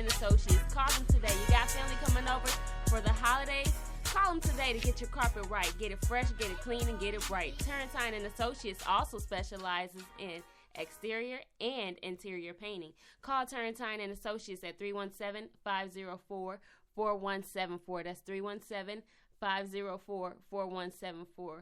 and Associates. Call them today. You got family coming over for the holidays? Call them today to get your carpet right. Get it fresh, get it clean, and get it right. Turrentine and Associates also specializes in exterior and interior painting. Call Turrentine and Associates at 317-504-4174. That's 317-504-4174.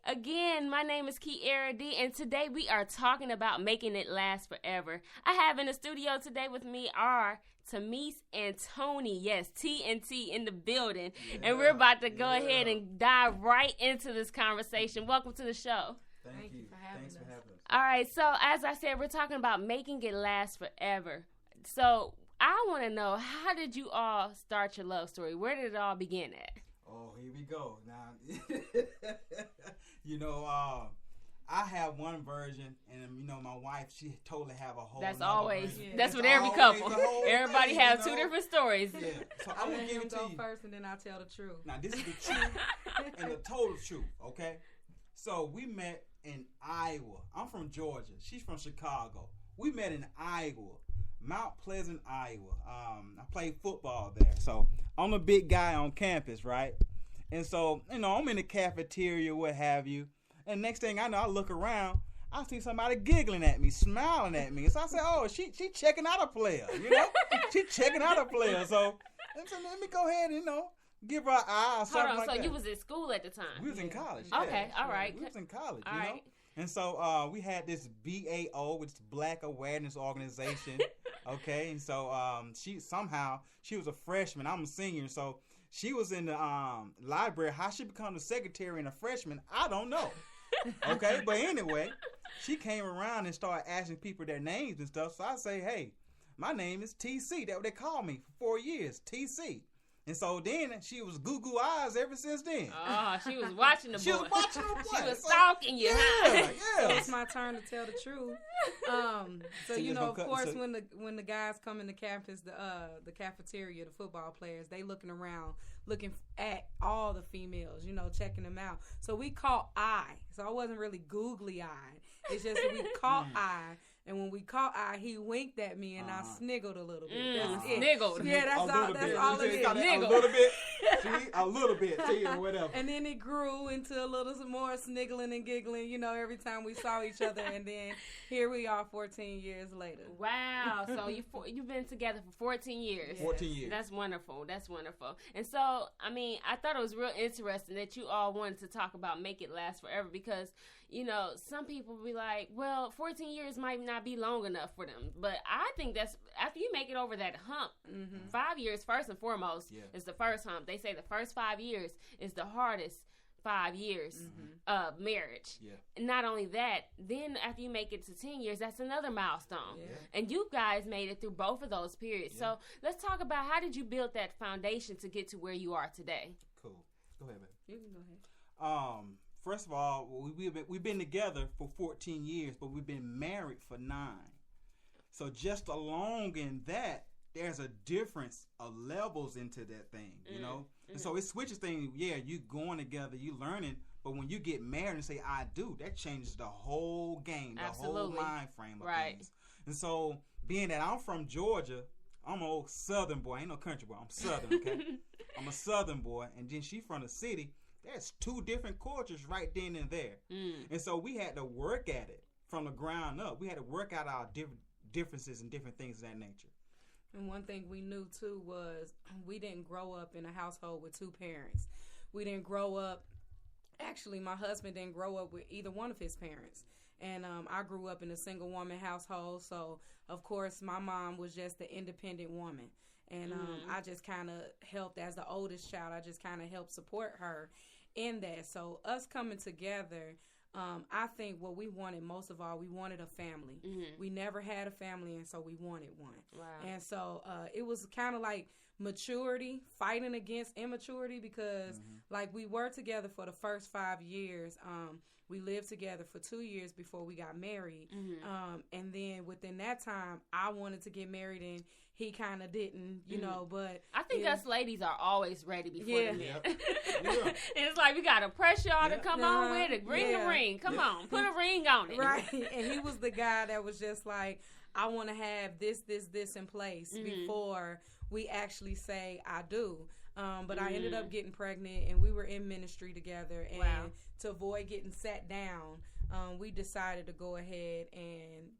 Again, my name is Kiara D, and today we are talking about making it last forever. I have in the studio today with me are Tamise and Tony. Yes, T&T in the building. Yeah, and we're about to go ahead and dive right into this conversation. Welcome to the show. Thank you for having us. All right, so as I said, we're talking about making it last forever. So I want to know, how did you all start your love story? Where did it all begin at? Oh, here we go. Now, I have one version, and, my wife, she totally have a whole That's always, version. That's with every couple. Everybody thing, has two different stories. Yeah. So I'm going to give it to you. First, and then I'll tell the truth. Now, this is the truth and the total truth, okay? So we met in Iowa. I'm from Georgia. She's from Chicago. We met in Iowa, Mount Pleasant, Iowa. I played football there. So I'm a big guy on campus, right? And so, I'm in the cafeteria, what have you. And next thing I know, I look around, I see somebody giggling at me, smiling at me. So I said, oh, she checking out a player, She checking out a player. So let me go ahead and, give her an eye or something. Hold on, like so that. You was in school at the time? We was in college. Okay, yeah. all right. We was in college, all right. And so we had this BAO, which is Black Awareness Organization, okay? And so she was a freshman. I'm a senior, so she was in the library. How she become the secretary and a freshman, I don't know, okay? But anyway, she came around and started asking people their names and stuff. So I say, hey, my name is TC. That's what they called me for 4 years, TC. And so then she was goo-goo eyes ever since then. Oh, she was watching the boy. She was watching the boy. She was stalking you, huh? Yeah. So it's my turn to tell the truth. Of course, when the guys come in the campus, the cafeteria, the football players, they looking around, looking at all the females, checking them out. So we caught eye. So I wasn't really googly-eyed. It's just that we caught eye. And when we caught eye, he winked at me, and I sniggled a little bit. That's it. Sniggled. Yeah, that's all it is. A little bit. See, or whatever. And then it grew into a little more sniggling and giggling, every time we saw each other. And then here we are 14 years later. Wow. So you've been together for 14 years. Yes. 14 years. That's wonderful. And so, I thought it was real interesting that you all wanted to talk about make it last forever because, some people be like, well, 14 years might not be long enough for them. But I think that's, after you make it over that hump, 5 years, first and foremost, is the first hump. They say the first 5 years is the hardest 5 years of marriage. Yeah. And not only that, then after you make it to 10 years, that's another milestone. Yeah. And you guys made it through both of those periods. Yeah. So let's talk about, how did you build that foundation to get to where you are today? Cool. Go ahead, baby. You can go ahead. First of all, we've been together for 14 years, but we've been married for 9. So just along in that, there's a difference of levels into that thing, And so it switches things. Yeah, you going together, you learning, but when you get married and say I do, that changes the whole game, the Absolutely. whole mind frame of Right. things. And so being that I'm from Georgia, I'm an old Southern boy. I ain't no country boy. I'm Southern, okay? I'm a Southern boy, and then she from the city. There's 2 different cultures right then and there. And so we had to work at it from the ground up. We had to work out our differences and different things of that nature. And one thing we knew, too, was we didn't grow up in a household with 2 parents. We didn't grow up, actually, my husband didn't grow up with either one of his parents. And I grew up in a single woman household. So, of course, my mom was just the independent woman. And I just kind of helped, as the oldest child, I just kind of helped support her in that. So us coming together, I think what we wanted most of all, we wanted a family. We never had a family, and so we wanted one. Wow. And so it was kind of like maturity, fighting against immaturity, because like we were together for the first 5 years. We lived together for 2 years before we got married. And then within that time, I wanted to get married, and he kind of didn't, but... I think us ladies are always ready before the men. Yeah. It's like we got to press y'all to come on with it. Bring the ring. Come on. Put a ring on it. Right. And he was the guy that was just like, I want to have this in place before we actually say I do. But I ended up getting pregnant, and we were in ministry together. And to avoid getting sat down, we decided to go ahead and,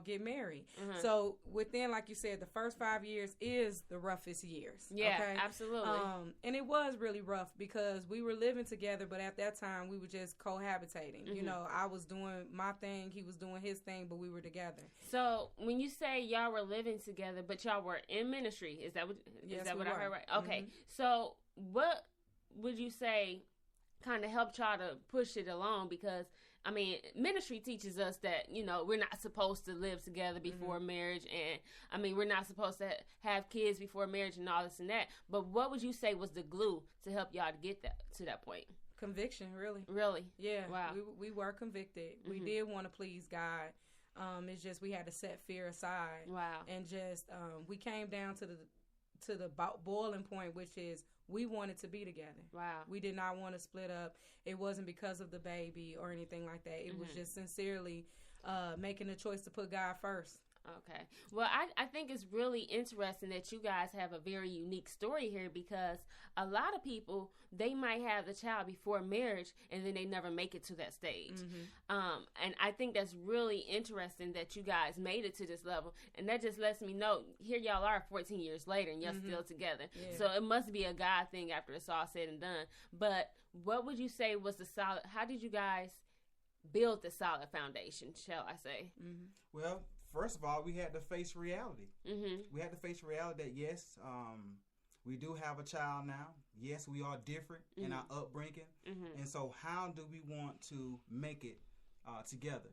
get married. So within, like you said, the first 5 years is the roughest years. Yeah, okay? absolutely. And it was really rough because we were living together, but at that time we were just cohabitating. I was doing my thing, he was doing his thing, but we were together. So when you say y'all were living together, but y'all were in ministry, is that what I heard right? Okay. So what would you say kind of helped y'all to push it along? Because I mean, ministry teaches us that, we're not supposed to live together before marriage. And, I mean, we're not supposed to have kids before marriage and all this and that. But what would you say was the glue to help y'all to get to that point? Conviction, really. Really? Yeah. Wow. We were convicted. We did want to please God. It's just we had to set fear aside. Wow. And just we came down to the boiling point, which is we wanted to be together. Wow. We did not want to split up. It wasn't because of the baby or anything like that. It was just sincerely making the choice to put God first. Okay. Well, I think it's really interesting that you guys have a very unique story here, because a lot of people, they might have the child before marriage and then they never make it to that stage. And I think that's really interesting that you guys made it to this level. And that just lets me know, here y'all are 14 years later and y'all still together. Yeah. So it must be a God thing after it's all said and done. But what would you say was how did you guys build the solid foundation, shall I say? Well, first of all, we had to face reality. We had to face reality that, yes, we do have a child now. Yes, we are different in our upbringing. And so how do we want to make it together?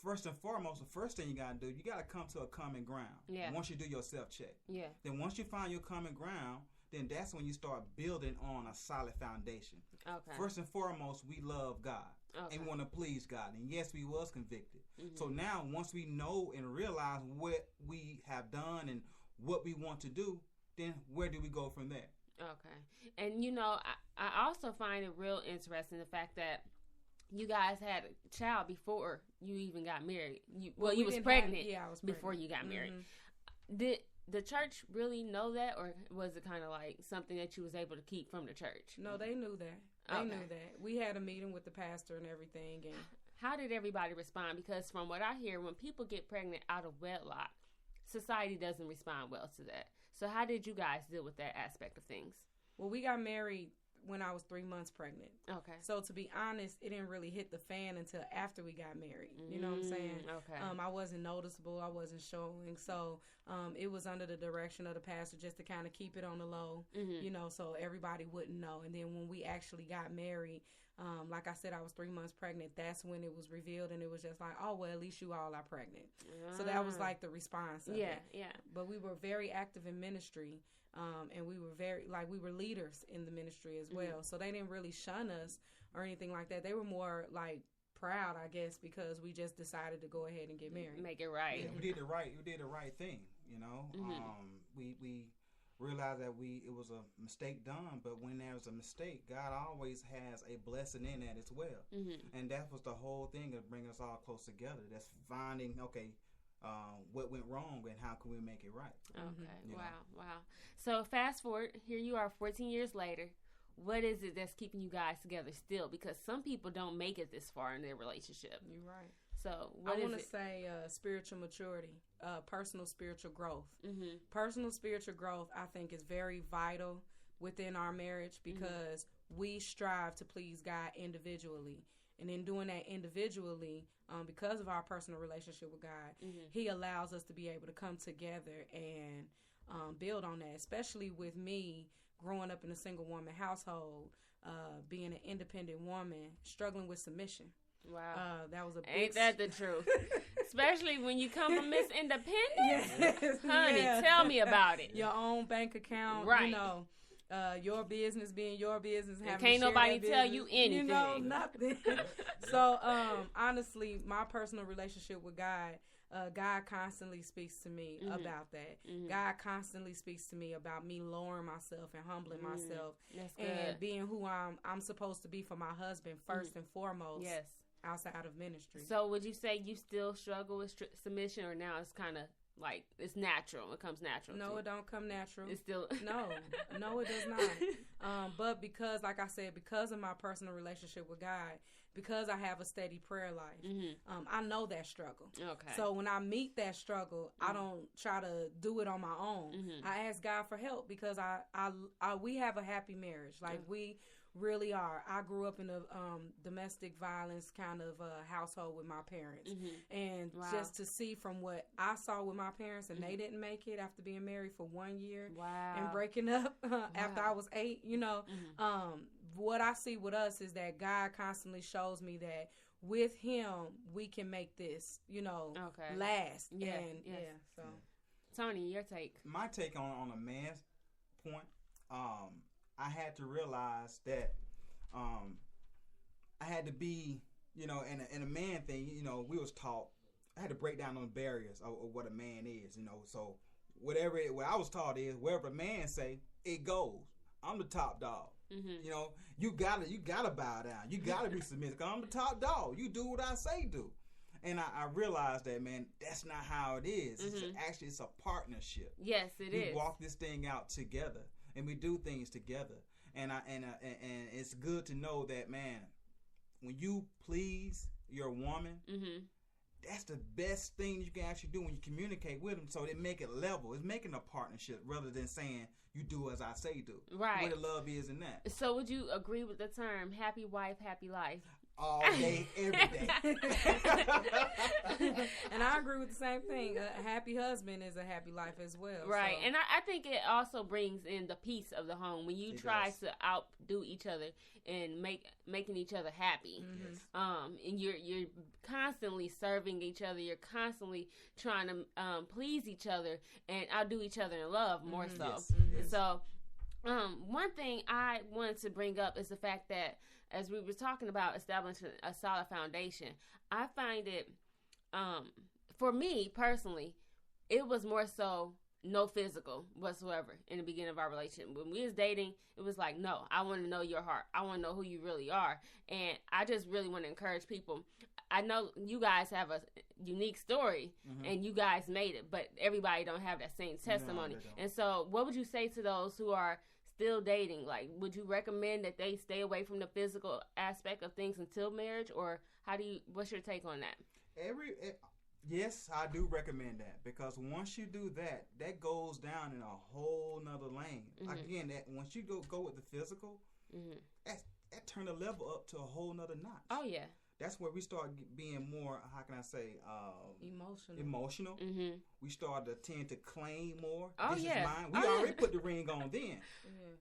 First and foremost, the first thing you got to do, you got to come to a common ground. Yeah. Once you do your self-check. Yeah. Then once you find your common ground, then that's when you start building on a solid foundation. Okay. First and foremost, we love God. Okay. And we want to please God. And yes, we was convicted. So now, once we know and realize what we have done and what we want to do, then where do we go from there? Okay. And, I also find it real interesting the fact that you guys had a child before you even got married. You was pregnant, I was pregnant before you got married. Did the church really know that, or was it kind of like something that you was able to keep from the church? No, they knew that. They knew that. We had a meeting with the pastor and everything. And how did everybody respond? Because from what I hear, when people get pregnant out of wedlock, society doesn't respond well to that. So how did you guys deal with that aspect of things? Well, we got married when I was 3 months pregnant. Okay. So to be honest, it didn't really hit the fan until after we got married. You know what I'm saying? Okay. I wasn't noticeable. I wasn't showing. So it was under the direction of the pastor just to kind of keep it on the low, so everybody wouldn't know. And then when we actually got married, like I said, I was 3 months pregnant. That's when it was revealed, and it was just like, oh, well, at least you all are pregnant. So that was like the response of it. Yeah. But we were very active in ministry. And we were we were leaders in the ministry as well. So they didn't really shun us or anything like that. They were more proud, I guess, because we just decided to go ahead and get married. Make it right. Yeah, we did the right thing, We realized that it was a mistake done, but when there's a mistake, God always has a blessing in that as well. And that was the whole thing of bringing us all close together. That's finding, what went wrong and how can we make it right. Okay. Wow. So fast forward, here you are 14 years later. What is it that's keeping you guys together still? Because some people don't make it this far in their relationship. You're right. So I want to say spiritual maturity, personal spiritual growth. Personal spiritual growth, I think, is very vital within our marriage because we strive to please God individually. And in doing that individually, because of our personal relationship with God, He allows us to be able to come together and build on that, especially with me growing up in a single woman household, being an independent woman, struggling with submission. Wow. That was a big... Ain't that the truth? Especially when you come from Miss Independent. Yes. Honey, tell me about it. Your own bank account, right. Your business being your business. Can't nobody tell you anything. Nothing. So, honestly, my personal relationship with God, God constantly speaks to me about that. God constantly speaks to me about me lowering myself and humbling myself and being who I'm supposed to be for my husband first and foremost. Yes. outside of ministry. So would you say you still struggle with submission, or now it's kind of like it's natural? It comes natural. No, it don't come natural. It's still no, it does not. But because, like I said, because of my personal relationship with God, because I have a steady prayer life, I know that struggle. Okay. So when I meet that struggle, I don't try to do it on my own. I ask God for help because we have a happy marriage. Like we really are. I grew up in a domestic violence kind of household with my parents. And just to see from what I saw with my parents, and they didn't make it after being married for 1 year and breaking up after I was 8, you know, what I see with us is that God constantly shows me that with him, we can make this, you know, last. Yeah. And so. Tony, your take. My take on a man's point, I had to realize that I had to be, you know, in a man thing, you know, we was taught, I had to break down those barriers of what a man is, you know. So what I was taught is wherever a man say, it goes. I'm the top dog. You know, you gotta bow down. You gotta be submissive. Cause I'm the top dog. You do what I say do. And I realized that, man, that's not how it is. It's a partnership. Yes, it is. We walk this thing out together, and we do things together. And it's good to know that, man, when you please your woman, that's the best thing you can actually do when you communicate with them. So they make it level. It's making a partnership rather than saying you do as I say do. Right. Where the love is in that. So would you agree with the term happy wife, happy life? All day, every day. And I agree with the same thing. A happy husband is a happy life as well. Right. So. And I think it also brings in the peace of the home when you try to outdo each other and making each other happy. And you're constantly serving each other. You're constantly trying to please each other and outdo each other in love more so. Yes. So one thing I wanted to bring up is the fact that as we were talking about establishing a solid foundation, I find it, for me personally, it was more so no physical whatsoever in the beginning of our relationship. When we was dating, it was like, no, I want to know your heart. I want to know who you really are. And I just really want to encourage people. I know you guys have a unique story and you guys made it, but everybody don't have that same testimony. No, and so what would you say to those who are still dating? Like, would you recommend that they stay away from the physical aspect of things until marriage, or what's your take on that? Yes, I do recommend that, because once you do that, that goes down in a whole nother lane. Again, that once you go with the physical, that turn the level up to a whole nother notch. Oh yeah. That's where we start being more, how can I say, emotional. We start to tend to claim more. This is mine. We already put the ring on then.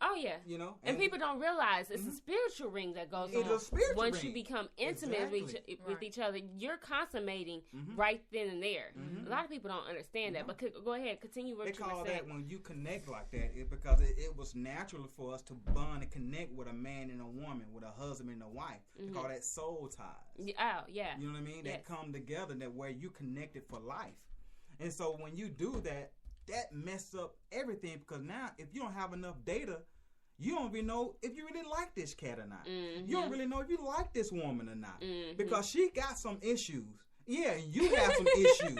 Oh, yeah. You know? And people don't realize it's a spiritual ring that goes on. It's a spiritual Once ring. you become intimate with each other, you're consummating right then and there. A lot of people don't understand that. But go ahead, continue what you were saying. They call that, when you connect like that, it's because it was natural for us to bond and connect with a man and a woman, with a husband and a wife. They call that soul ties. Oh, yeah. You know what I mean? That come together, that where you connected for life. And so when you do that, that messes up everything, because now if you don't have enough data, you don't even know if you really like this cat or not. You don't really know if you like this woman or not, because she got some issues. Yeah, you have some issues.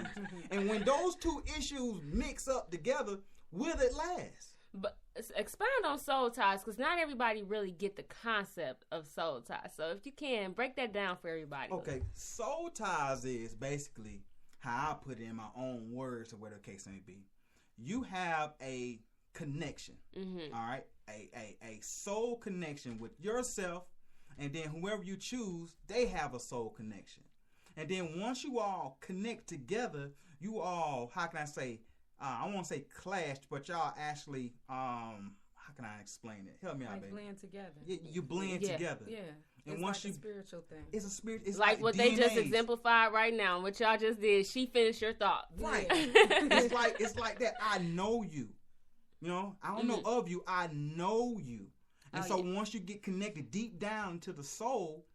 And when those two issues mix up together, will it last? But expound on soul ties, because not everybody really get the concept of soul ties. So if you can, break that down for everybody. Okay, soul ties is basically how I put it in my own words, or whatever the case may be. You have a connection, all right? A soul connection with yourself, and then whoever you choose, they have a soul connection. And then once you all connect together, you all, how can I say, I won't say clashed, but y'all actually, how can I explain it? Help me out, baby. Blend together. You blend together. Yeah. And it's once like a spiritual thing. It's a spirit. It's like what DNAs. They just exemplified right now. What y'all just did. She finished your thought. Right. it's like that. I know you. You know, I don't know of you. I know you. And once you get connected deep down to the soul,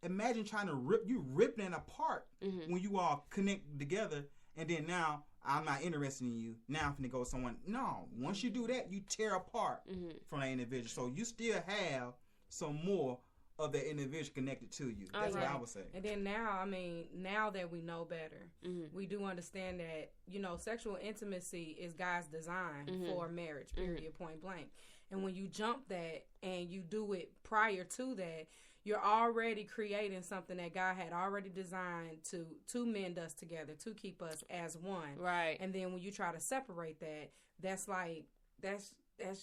imagine trying to ripping it apart when you all connect together, and then now I'm not interested in you. Now I'm going to go with someone. No, once you do that, you tear apart from that individual. So you still have some more of that individual connected to you. That's what I would say. And then now that we know better, we do understand that, sexual intimacy is God's design for marriage, period, point blank. And when you jump that and you do it prior to that, you're already creating something that God had already designed to mend us together, to keep us as one. Right. And then when you try to separate that, that's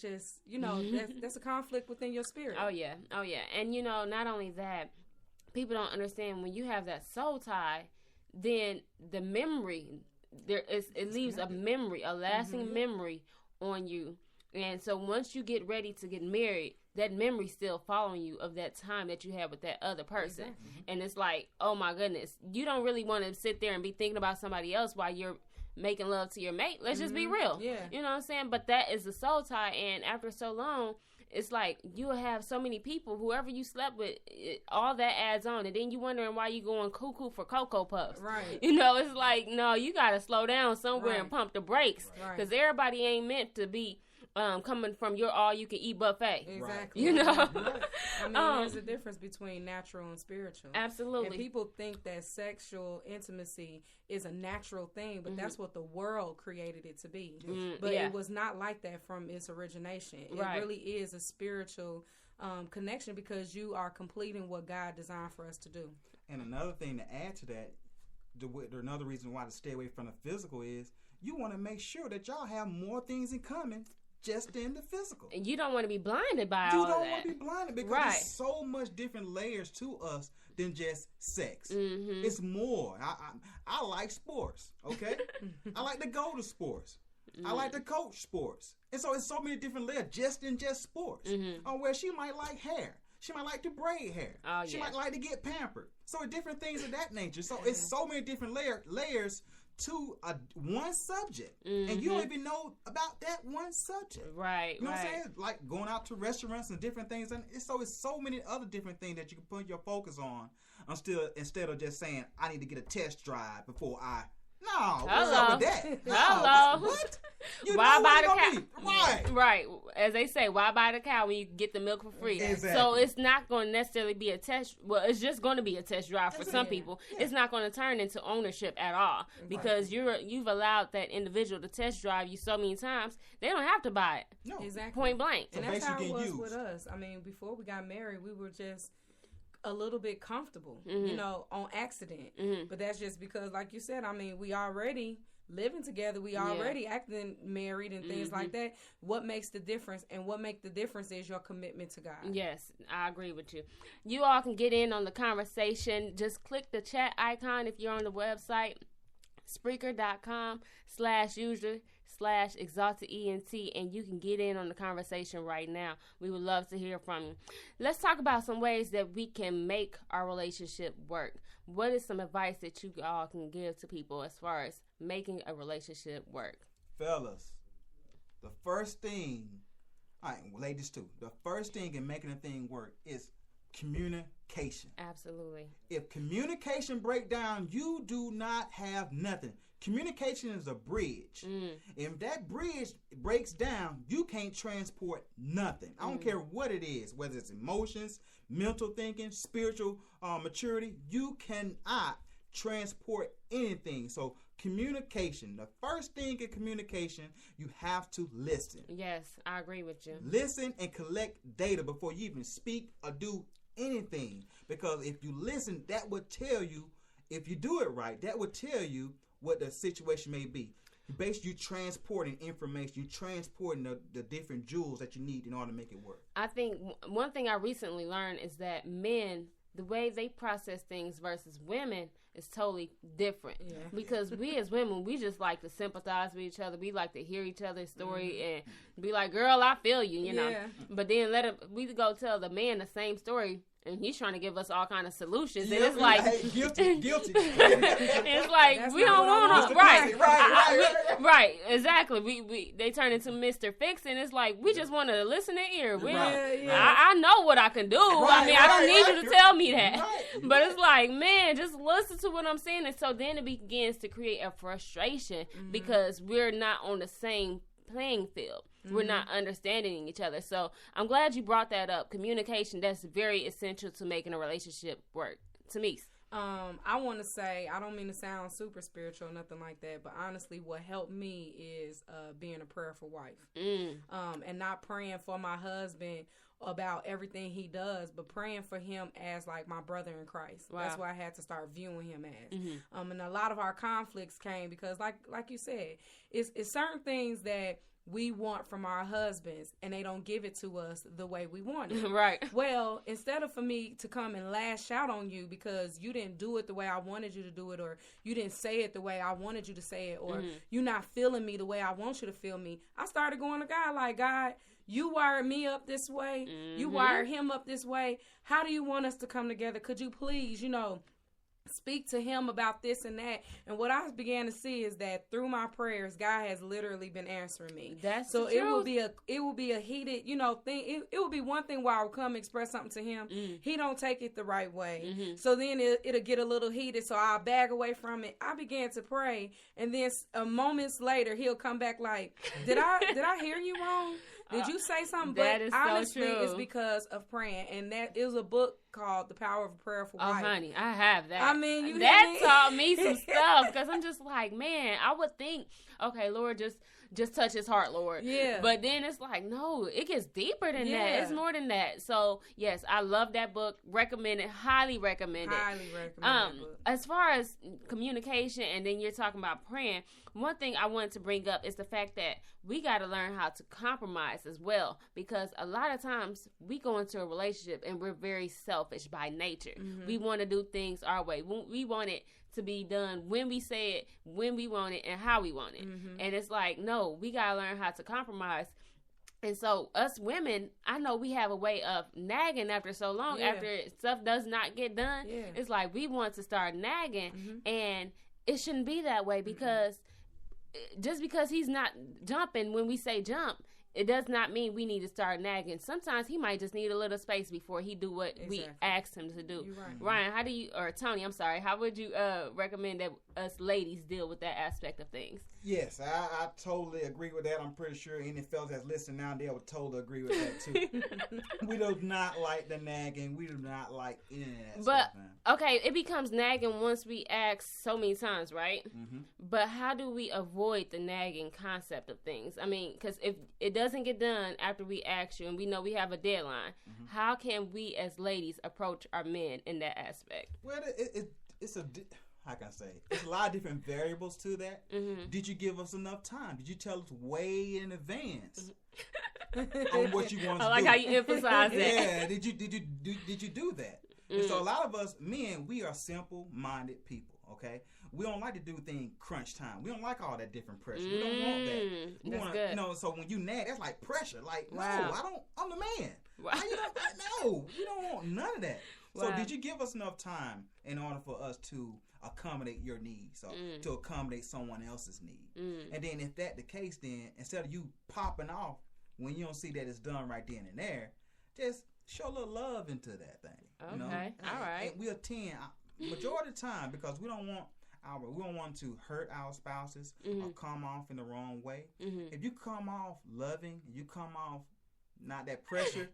just, that's a conflict within your spirit. Oh, yeah. And, not only that, people don't understand when you have that soul tie, then the memory, it leaves a memory, a lasting memory on you. And so once you get ready to get married, that memory's still following you of that time that you had with that other person. Exactly. And it's like, oh, my goodness, you don't really want to sit there and be thinking about somebody else while you're making love to your mate. Let's just be real. Yeah. You know what I'm saying? But that is the soul tie. And after so long, it's like you will have so many people, whoever you slept with, all that adds on. And then you wondering why you going cuckoo for Cocoa Puffs. Right. It's like, no, you got to slow down somewhere and pump the brakes. Right. Because everybody ain't meant to be coming from your all-you-can-eat buffet. Exactly. Right. There's a difference between natural and spiritual. Absolutely. And people think that sexual intimacy is a natural thing, but that's what the world created it to be. But it was not like that from its origination. It really is a spiritual connection because you are completing what God designed for us to do. And another thing to add to that, another reason why to stay away from the physical is you want to make sure that y'all have more things in common just in the physical. And you don't want to be blinded by all that. You don't want to be blinded because there's so much different layers to us than just sex. It's more. I like sports, okay? I like to go to sports. I like to coach sports. And so it's so many different layers just in sports. Where she might like hair. She might like to braid hair. She might like to get pampered. So different things of that nature. So it's so many different layers to one subject, and you don't even know about that one subject. Right. You know what I'm saying? Like going out to restaurants and different things, and it's so many other different things that you can put your focus on. Instead of just saying, I need to get a test drive before I. No, what's up with that? No, Hello. What? Why buy the cow? Right. As they say, why buy the cow when you get the milk for free? Exactly. So it's not going to necessarily be a test. Well, it's just going to be a test drive for some people. Yeah. It's not going to turn into ownership at all because you've allowed that individual to test drive you so many times. They don't have to buy it. No, exactly. Point blank. And that's how it was with us. I mean, before we got married, we were just a little bit comfortable, on accident. But that's just because, like you said, I mean, we already living together. We already acting married and things like that. What makes the difference? And what makes the difference is your commitment to God. Yes, I agree with you. You all can get in on the conversation. Just click the chat icon if you're on the website, Spreaker.com/user/ExaltedENT, and you can get in on the conversation right now. We would love to hear from you. Let's talk about some ways that we can make our relationship work. What is some advice that you all can give to people as far as making a relationship work? Fellas, the first thing, all right, ladies too, the first thing in making a thing work is communication. Absolutely. If communication breaks down, you do not have nothing. Communication is a bridge. If that bridge breaks down, you can't transport nothing. I don't care what it is, whether it's emotions, mental thinking, spiritual maturity. You cannot transport anything. So communication, the first thing in communication, you have to listen. Yes, I agree with you. Listen and collect data before you even speak or do anything. Because if you listen, that will tell you, if you do it right, that will tell you what the situation may be. Basically, you transporting information, you transporting the different jewels that you need in order to make it work. I think one thing I recently learned is that men, the way they process things versus women is totally different. Yeah. Because we as women, we just like to sympathize with each other. We like to hear each other's story and be like, girl, I feel you, you know. But then we go tell the man the same story, and he's trying to give us all kind of solutions. And it's like, guilty. It's like, that's we don't want to. Right, exactly. We they turn into Mr. Fix, and it's like, we just want to listen and hear. I know what I can do. I don't need you to tell me that. But it's like, man, just listen to what I'm saying. And so then it begins to create a frustration because we're not on the same playing field. We're not understanding each other. So I'm glad you brought that up. Communication, that's very essential to making a relationship work. To me. I want to say, I don't mean to sound super spiritual or nothing like that, but honestly, what helped me is being a prayerful wife. And not praying for my husband about everything he does, but praying for him as like my brother in Christ. Wow. That's what I had to start viewing him as. And a lot of our conflicts came because like you said, it's certain things that we want from our husbands and they don't give it to us the way we want it. Right. Well, instead of for me to come and lash out on you because you didn't do it the way I wanted you to do it, or you didn't say it the way I wanted you to say it, or you're not feeling me the way I want you to feel me, I started going to God like, God, you wired me up this way. You wired him up this way. How do you want us to come together? Could you please, speak to him about this and that? And what I began to see is that through my prayers, God has literally been answering me. That's so the truth. it will be a heated, thing. It will be one thing where I will come express something to him. He don't take it the right way. So then it'll get a little heated. So I'll back away from it. I began to pray, and then moments later he'll come back like, did I hear you wrong? Did you say something? That but is honestly, so true. it's because of praying. And that is a book called The Power of a Prayerful Wife. Oh, honey, I have that. I mean, that taught me some stuff because I'm just like, man, I would think, okay, Lord, just touch his heart, Lord. Yeah. But then it's like, no, it gets deeper than that. It's more than that. So, yes, I love that book. Recommend it. Highly recommend it. Highly recommend that book. As far as communication, and then you're talking about praying, one thing I wanted to bring up is the fact that we got to learn how to compromise as well, because a lot of times we go into a relationship and we're very selfish by nature. We want to do things our way. We want it to be done when we say it, when we want it, and how we want it. And it's like, no, we got to learn how to compromise. And so us women, I know we have a way of nagging after so long, after stuff does not get done. It's like we want to start nagging, and it shouldn't be that way, because just because he's not jumping when we say jump, it does not mean we need to start nagging. Sometimes he might just need a little space before he do what we asked him to do. Ryan, how do you, or Tony, I'm sorry, how would you recommend that us ladies deal with that aspect of things? Yes, I totally agree with that. I'm pretty sure any fellas that's listening now, they would totally agree with that too. We do not like the nagging. We do not like any of that stuff, man. Okay, it becomes nagging once we ask so many times, right? But how do we avoid the nagging concept of things? I mean, because if it doesn't get done after we ask you and we know we have a deadline, how can we as ladies approach our men in that aspect? Well, it's a... How can I say? There's a lot of different variables to that. Did you give us enough time? Did you tell us way in advance on what you want to do? I like how you emphasize that. Yeah, did you do that? And so a lot of us men, we are simple-minded people. Okay, we don't like to do things crunch time. We don't like all that different pressure. We don't want that. We that's want, good. So when you nag, that's like pressure. Like, wow. No, I don't. I'm the man. Wow. No, we don't want none of that. Wow. So did you give us enough time in order for us to accommodate your needs, or to accommodate someone else's need? And then if that's the case, then instead of you popping off when you don't see that it's done right then and there, just show a little love into that thing. Okay, all right. And we'll tend majority of the time, because we don't want to hurt our spouses or come off in the wrong way. If you come off loving, you come off not that pressure,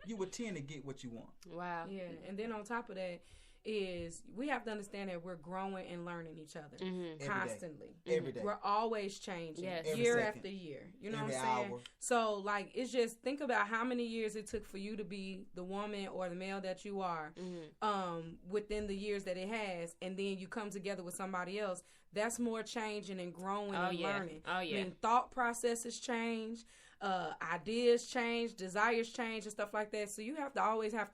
you would tend to get what you want. Wow. Yeah, and then on top of that is we have to understand that we're growing and learning each other constantly. Every day. We're always changing Every year second. after year. You know Every what I'm saying? hour. So, like, it's just, think about how many years it took for you to be the woman or the male that you are within the years that it has, and then you come together with somebody else. That's more changing and growing and learning. Oh, yeah. I mean, thought processes change. Ideas change, desires change, and stuff like that. So you have to always have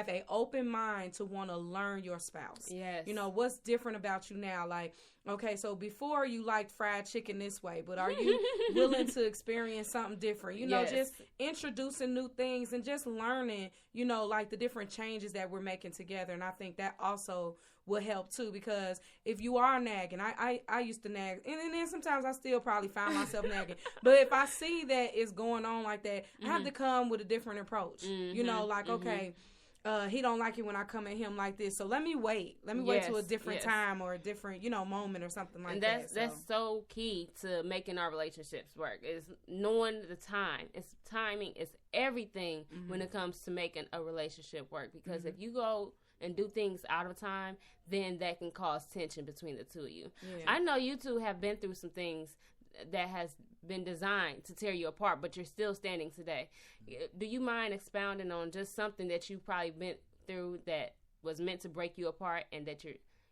an open mind to want to learn your spouse. Yes. You know, what's different about you now? Like, okay, so before you liked fried chicken this way, but are you willing to experience something different? You know, just introducing new things and just learning, you know, like the different changes that we're making together. And I think that also will help too, because if you are nagging, I used to nag, and then sometimes I still probably find myself nagging, but if I see that it's going on like that, I have to come with a different approach. You know, like, okay, he don't like it when I come at him like this. So let me wait. Let me wait till a different time or a different, moment or something like that. And that's so key to making our relationships work is knowing the time. It's timing. It's everything when it comes to making a relationship work. Because if you go and do things out of time, then that can cause tension between the two of you. Yeah. I know you two have been through some things that has been designed to tear you apart, but you're still standing today. Do you mind expounding on just something that you've probably been through that was meant to break you apart and that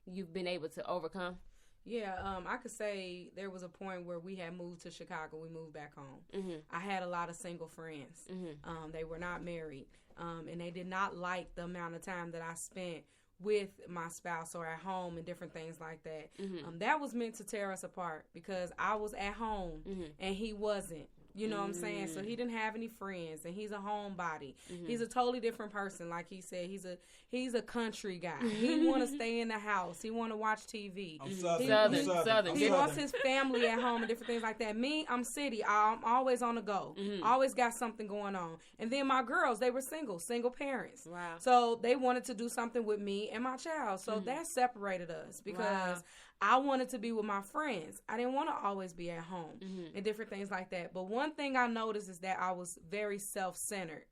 you've been able to overcome? Yeah, I could say there was a point where we had moved to Chicago. We moved back home. I had a lot of single friends. They were not married, and they did not like the amount of time that I spent with my spouse or at home and different things like that. That was meant to tear us apart because I was at home and he wasn't. You know what I'm saying? So he didn't have any friends, and he's a homebody. He's a totally different person. Like he said, he's a country guy. He want to stay in the house. He want to watch TV. I'm Southern. He wants his family at home and different things like that. Me, I'm city. I'm always on the go. Always got something going on. And then my girls, they were single parents. Wow. So they wanted to do something with me and my child. So that separated us because I wanted to be with my friends. I didn't want to always be at home and different things like that. But one thing I noticed is that I was very self-centered,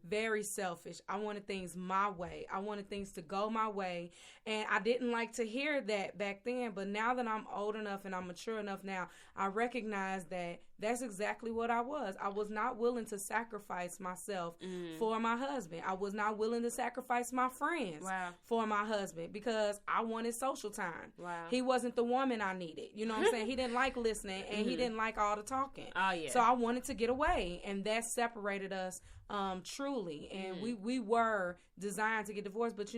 very selfish. I wanted things my way. I wanted things to go my way. And I didn't like to hear that back then. But now that I'm old enough and I'm mature enough now, I recognize that that's exactly what I was. I was not willing to sacrifice myself for my husband. I was not willing to sacrifice my friends for my husband because I wanted social time. He wasn't the woman I needed. You know what I'm saying? He didn't like listening and he didn't like all the talking. Oh, yeah. So I wanted to get away, and that separated us truly. And we were designed to get divorced, but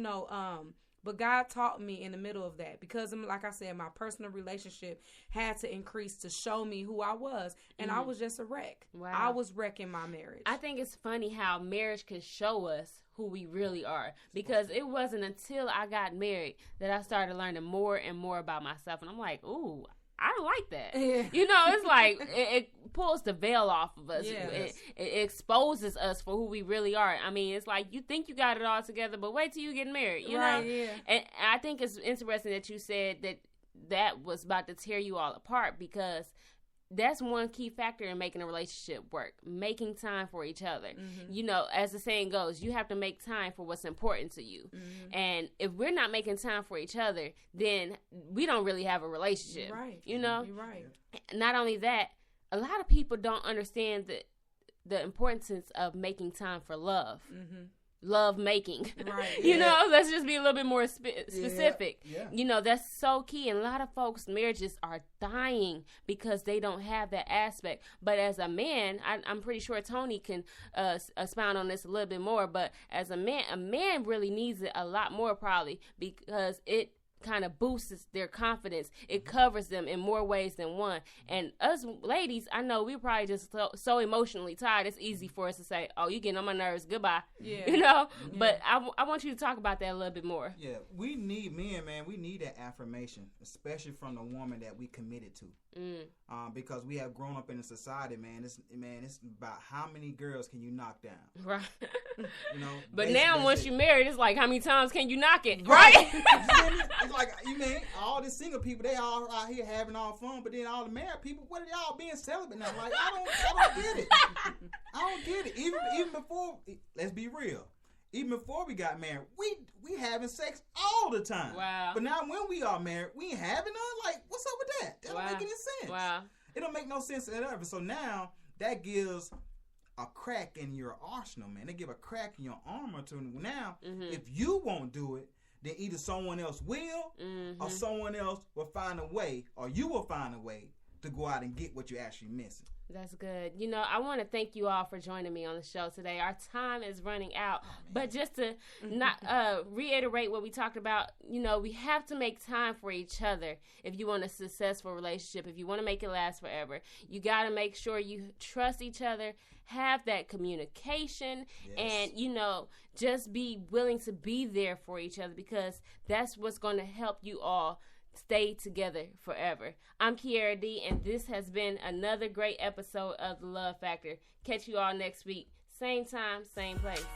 but God taught me in the middle of that because, like I said, my personal relationship had to increase to show me who I was. And I was just a wreck. Wow. I was wrecking my marriage. I think it's funny how marriage can show us who we really are, because it wasn't until I got married that I started learning more and more about myself. And I'm like, ooh, I don't like that. Yeah. It's like it pulls the veil off of us. Yes. It exposes us for who we really are. I mean, it's like you think you got it all together, but wait till you get married, you know? Yeah. And I think it's interesting that you said that was about to tear you all apart, because that's one key factor in making a relationship work, making time for each other. As the saying goes, you have to make time for what's important to you. And if we're not making time for each other, then we don't really have a relationship. Right. You're right. Not only that, a lot of people don't understand the importance of making time for love. Love making. Right. Let's just be a little bit more specific. Yeah. That's so key. And a lot of folks' marriages are dying because they don't have that aspect. But as a man, I'm pretty sure Tony can expound on this a little bit more. But as a man really needs it a lot more, probably, because it kind of boosts their confidence. It covers them in more ways than one. And us ladies, I know we're probably just so emotionally tired. It's easy for us to say, oh, you getting on my nerves, goodbye. Yeah. But I want you to talk about that a little bit more. Yeah, we need we need that affirmation, especially from the woman that we committed to. Because we have grown up in a society, it's about how many girls can you knock down. Right. But now once you're married, it's like, how many times can you knock it? Right. It's like, all the single people, they all out here having all fun, but then all the married people, what are y'all being celibate now? Like, I don't get it. I don't get it. Even before, let's be real. Even before we got married, we having sex all the time. Wow. But now when we are married, we ain't having none. Like, what's up with that? That don't make any sense. Wow. It don't make no sense at all. So now that gives a crack in your arsenal, man. They give a crack in your armor to now. If you won't do it, then either someone else will, or someone else will find a way, or you will find a way to go out and get what you're actually missing. That's good. I want to thank you all for joining me on the show today. Our time is running out, but just to not reiterate what we talked about, we have to make time for each other if you want a successful relationship. If you want to make it last forever, you got to make sure you trust each other, have that communication, and just be willing to be there for each other, because that's what's going to help you all stay together forever. I'm Kiara D, and this has been another great episode of The Love Factor. Catch you all next week. Same time, same place.